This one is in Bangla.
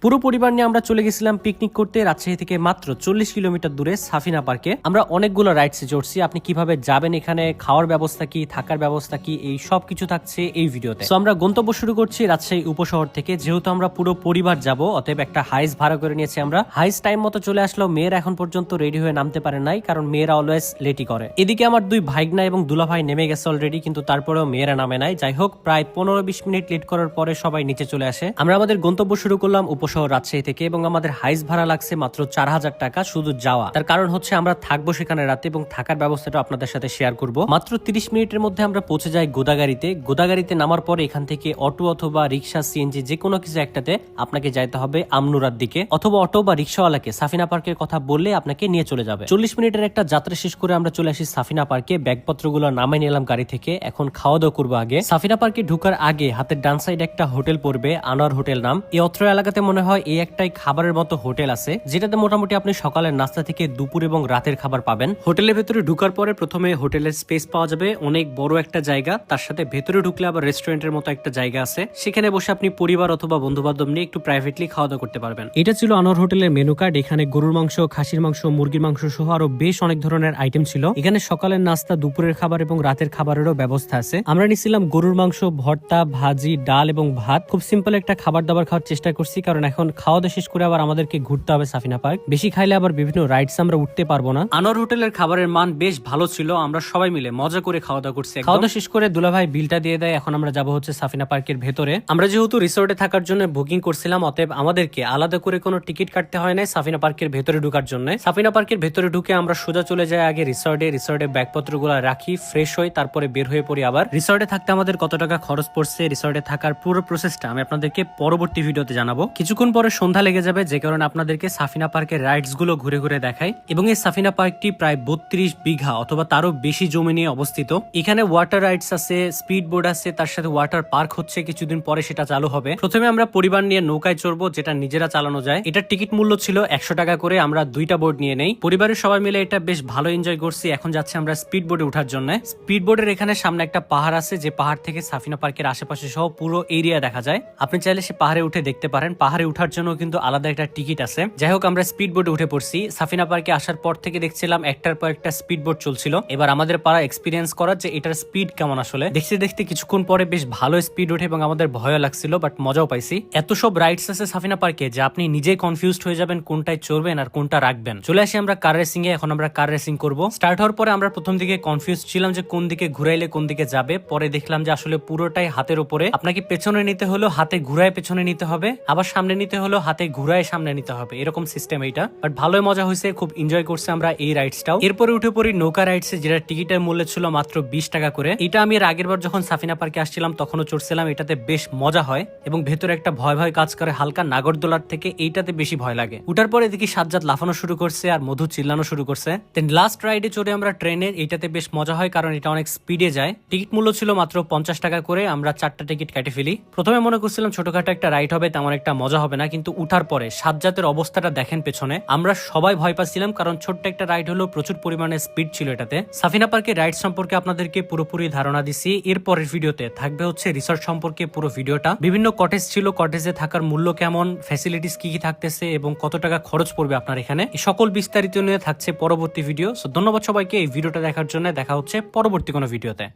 পুরো পরিবার নিয়ে আমরা চলে গেছিলাম পিকনিক করতে রাজশাহী থেকে মাত্র 40 কিলোমিটার দূরে সাফিনা পার্কে। আমরা অনেকগুলো রাইডসে চড়ছি। আপনি কিভাবে যাবেন, এখানে খাওয়ার ব্যবস্থা কি, থাকার ব্যবস্থা কি, এই সব কিছু থাকছে এই ভিডিওতে। তো আমরা গন্তব্য শুরু করছি রাজশাহী উপশহর থেকে। যেহেতু আমরা পুরো পরিবার যাব, অতএব একটা হাইস ভাড়া করে নিয়েছি আমরা। হাইস টাইম মতো চলে আসলো। মেয়েরা এখন পর্যন্ত রেডি হয়ে নামতে পারে নাই, কারণ মেয়েরা অলওয়েজ লেটই করে। এদিকে আমার দুই ভাইগনা এবং দুলা ভাই নেমে গেছে অলরেডি, কিন্তু তারপরেও মেয়েরা নামে নাই। যাই হোক, প্রায় 15-20 মিনিট লেট করার পরে সবাই নিচে চলে আসে। আমরা আমাদের গন্তব্য শুরু করলাম উপশহর রাজশাহী থেকে, এবং আমাদের হাইস ভাড়া লাগছে মাত্র 4000 টাকা শুধু যাওয়া। তার কারণ হচ্ছে আমরা থাকবো সেখানে রাতে, এবং থাকার ব্যবস্থাটা আপনাদের সাথে শেয়ার করব। মাত্র 30 মিনিটের মধ্যে আমরা পৌঁছে যাই গোদাগাড়িতে। গোদাগাড়িতে নামার পরে এখান থেকে অটো অথবা রিক্সা, সিএনজি যে কোনো কিছু একটাতে আপনাকে যাইতে হবে আমনুরার দিকে, অথবা অটো বা রিক্সাওয়ালাকে সাফিনা পার্কের কথা বললে আপনাকে নিয়ে চলে যাবে। 40 মিনিটের একটা যাত্রা শেষ করে আমরা চলে আসি সাফিনা পার্কে। ব্যাগপত্রগুলো নামাই নিলাম গাড়ি থেকে। এখন খাওয়া দাওয়া করবো আগে। সাফিনা পার্কে ঢুকার আগে হাতের ডান সাইডে একটা হোটেল পড়বে, আনোয়ার হোটেল নাম। এই অত্র এলাকাতে মনে হয় এই একটাই খাবারের মতো হোটেল আছে, যেটাতে মোটামুটি আপনি সকালের নাস্তা থেকে দুপুর এবং রাতের খাবার পাবেন। হোটেলের ভেতরে ঢুকার পরে প্রথমে হোটেলের স্পেস পাওয়া যাবে, অনেক বড় একটা জায়গা। তার সাথে ভেতরে ঢুকলে আবার রেস্টুরেন্টের মতো একটা জায়গা আছে, সেখানে বসে আপনি পরিবার অথবা বন্ধু বান্ধব নিয়ে একটু প্রাইভেটলি খাওয়া দাওয়া করতে পারবেন। এটা ছিল আনোয়ার হোটেলের মেনু কার্ড। এখানে গরুর মাংস, খাসির মাংস, মুরগির মাংস সহ আরো বেশ অনেক ধরনের আইটেম ছিল। এখানে সকালের নাস্তা, দুপুরের খাবার এবং রাতের খাবারেরও ব্যবস্থা আছে। আমরা নিছিলাম গরুর মাংস, ভর্তা, ভাজি, ডাল এবং ভাত। খুব সিম্পল একটা খাবার দাবার খাওয়ার চেষ্টা করছি, কারণ এখন খাওয়া দাওয়া শেষ করে আবার আমাদেরকে ঘুরতে হবে সাফিনা পার্ক। বেশি খাইলে আবার বিভিন্ন রাইডস আমরা উঠতে পারবো না। আনোয়ার হোটেলের খাবারের মান বেশ ভালো ছিল। আমরা সবাই মিলে মজা করে খাওয়া দাওয়া করছি। খাওয়া দাওয়া শেষ করে দুলাভাই বিলটা দিয়ে দেয়। এখন আমরা যাবো হচ্ছে সাফিনা পার্কের ভেতরে। আমরা যেহেতু রিসোর্টে থাকার জন্য বুকিং করছিলাম, অতএব আমাদেরকে আলাদা করে কোনো টিকিট কাটতে হয় না সাফিনা পার্কের ভেতরে ঢুকার জন্য। সাফিনা পার্কের ভেতরে ঢুকে আমরা সোজা চলে যাই আগে রিসোর্টে ব্যাগপত্রগুলো রাখি, ফ্রেশ হই, তারপরে বের হয়ে পড়ি আবার। রিসোর্টে থাকতে আমাদের কত টাকা খরচ পড়ছে, রিসোর্টে থাকার পুরো প্রসেসটা আমি আপনাদেরকে পরবর্তী ভিডিওতে জানাবো। কিছুক্ষণ পরে সন্ধ্যা লেগে যাবে, যে কারণে আপনাদেরকে সাফিনা পার্কের রাইডস গুলো ঘুরে ঘুরে দেখাই। এবং এই সাফিনা পার্কটি প্রায় 32 বিঘা অথবা তারও বেশি জমি নিয়ে অবস্থিত। এখানে ওয়াটার রাইডস আছে, স্পিড বোর্ড আছে, তার সাথে ওয়াটার পার্ক হচ্ছে কিছুদিন পরে সেটা চালু হবে। প্রথমে আমরা পরিবার নিয়ে নৌকায় চড়বো, যেটা নিজেরা চালানো যায়। এটার টিকিট মূল্য ছিল 100 টাকা করে। আমরা 2টা বোর্ড নিয়ে নেই, পরিবারের সবাই মিলে এটা বেশ ভালো এনজয় করছি। এখন যাচ্ছে আমরা স্পিড বোর্ডে ওঠার জন্য। স্পিড বোর্ডের এখানে সামনে একটা পাহাড় আছে, যে পাহাড় থেকে সাফিনা পার্কের আশেপাশে সহ পুরো এরিয়া দেখা যায়। আপনি চাইলে সে পাহাড়ে উঠে দেখতে পারেন। পাহাড়ে উঠার জন্য কিন্তু আলাদা একটা টিকিট আছে। যাই হোক, আমরা স্পিড বোর্ডে উঠে পড়ছি। সাফিনা পার্কে আসার পর থেকে দেখছিলাম একটার পর একটা স্পিড বোর্ড চলছিল। এবার আমাদের পাড়া এক্সপিরিয়েন্স করার যে এটার স্পিড কেমন আসলে। দেখতে দেখতে কিছুক্ষণ পরে বেশ ভালো স্পিড ওঠে এবং আমাদের ভয়ও লাগছিল, বাট মজাও পাইছি। এত সব রাইডস আছে সাফিনা পার্কে যে আপনি নিজেই কনফিউজড হয়ে যাবেন কোনটায় চড়বেন আর কোনটা রাখবেন। চলে আসি আমরা কার রেসিং এ। এখন আমরা কার রেসিং করব। স্টার্ট হওয়ার পরে আমরা প্রথম দিকে কনফিউজ ছিলাম যে কোন দিকে ঘুরাইলে কোন দিকে যাবে। পরে দেখলাম যে আসলে পুরোটাই হাতের উপরে। আপনাকে পেছনে নিতে হলো হাতে ঘুরায় পেছনে নিতে হবে, আবার সামনে নিতে হলো হাতে ঘুরায় সামনে নিতে হবে, এরকম সিস্টেম এইটা। বাট ভালোই মজা হয়েছে, খুব এনজয় করছে আমরা এই রাইডসটাও। এরপরে উঠে পড়ি নৌকা রাইডসে, যেটা টিকিটের মূল্য ছিল মাত্র 20 টাকা করে। এটা আমি এর আগের বার যখন সাফিনা পার্কে আসছিলাম তখনও চড়ছিলাম। এটাতে বেশ মজা হয় এবং ভেতরে একটা ভয় ভয় কাজ করে, হালকা নাগরদোলার থেকে এইটাতে বেশি ভয় লাগে। উঠার পরে দেখি সাজ্জাদ লাফানো শুরু করছে আর মধু চিল্লানো শুরু করছে। দেন লাস্ট রাইডে চড়ে আমরা ট্রেনে। এইটাতে বেশ মজা হয় কারণ এটা অনেক স্পিডে যায়। টিকিট মূল্য ছিল মাত্র 50 টাকা করে। আমরা 4টা টিকিট কেটে ফেলি। প্রথমে মনে করছিলাম ছোটখাটো একটা রাইড হবে, তেমন একটা মজা হবে না, কিন্তু উঠার পরে সাজ্জাদের অবস্থাটা দেখেন পেছনে। আমরা সবাই ভয় পাচ্ছিলাম, কারণ ছোট্ট একটা রাইড হলো, প্রচুর পরিমাণে স্পিড ছিল এটাতে। সাফিনা পার্কের রাইড সম্পর্কে আপনাদেরকে পুরোপুরি ধারণা দিছি। এরপরের ভিডিওতে থাকবে হচ্ছে রিসর্ট সম্পর্কে পুরো ভিডিওটা। বিভিন্ন কটেজ ছিল, কটেজে থাকার মূল্য কেমন, ফ্যাসিলিটিস কি কি থাকতেছে এবং কত টাকা খরচ পড়বে আপনার এখানে, এই সকল বিস্তারিত নিয়ে থাকছে পরবর্তী ভিডিও। সো ধন্যবাদ সবাইকে এই ভিডিওটা দেখার জন্য। দেখা হচ্ছে পরবর্তী কোনো ভিডিওতে।